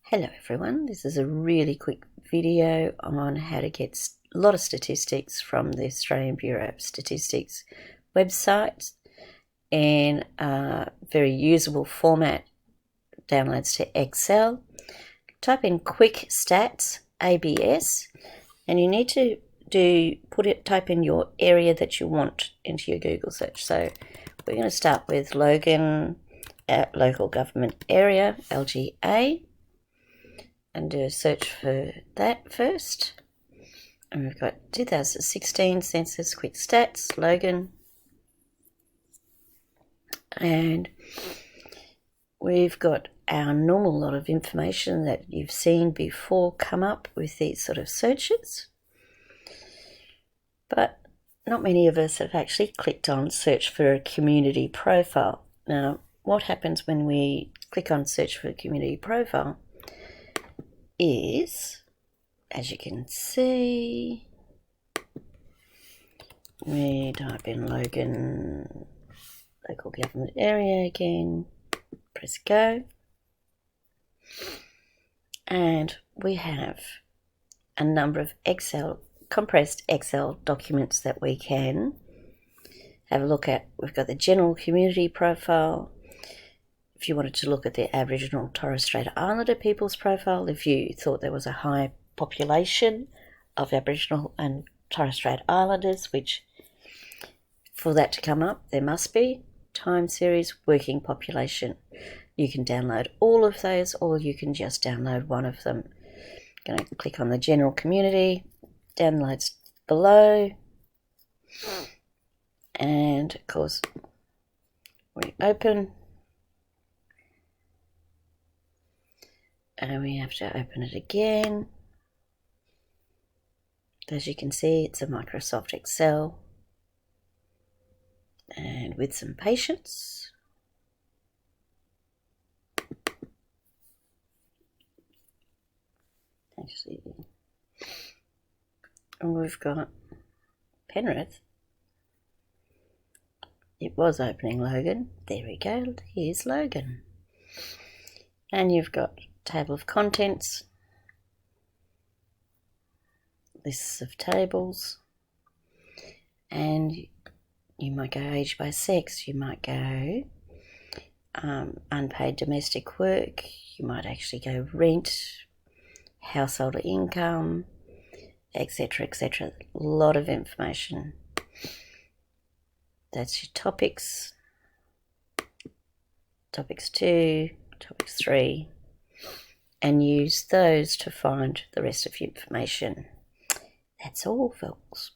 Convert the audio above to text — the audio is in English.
Hello everyone, this is a really quick video on how to get a lot of statistics from the Australian Bureau of Statistics website in a very usable format, downloads to Excel. Type in quick stats, ABS, and you need to type in your area that you want into your Google search. So we're going to start with Logan local government area, LGA, and do a search for that first. And we've got 2016 census quick stats, Logan. And we've got our normal lot of information that you've seen before come up with these sort of searches. But not many of us have actually clicked on search for a community profile. Now, what happens when we click on search for a community profile is, as you can see, we type in Logan local government area again, press go, and we have a number of compressed Excel documents that we can have a look at. We've got the general community profile. If you wanted to look at the Aboriginal Torres Strait Islander people's profile, if you thought there was a high population of Aboriginal and Torres Strait Islanders, which for that to come up, there must be, time series, working population. You can download all of those, or you can just download one of them. I'm going to click on the general community, downloads below, and of course we open. And we have to open it again. As you can see, it's a Microsoft Excel. And with some patience, actually, and we've got Penrith. It was opening Logan. There we go. Here's Logan. And you've got table of contents, lists of tables, and you might go age by sex, you might go unpaid domestic work, you might actually go rent, household income, etc, etc. A lot of information. That's your topics, topics 2, topics 3, and use those to find the rest of your information. That's all, folks.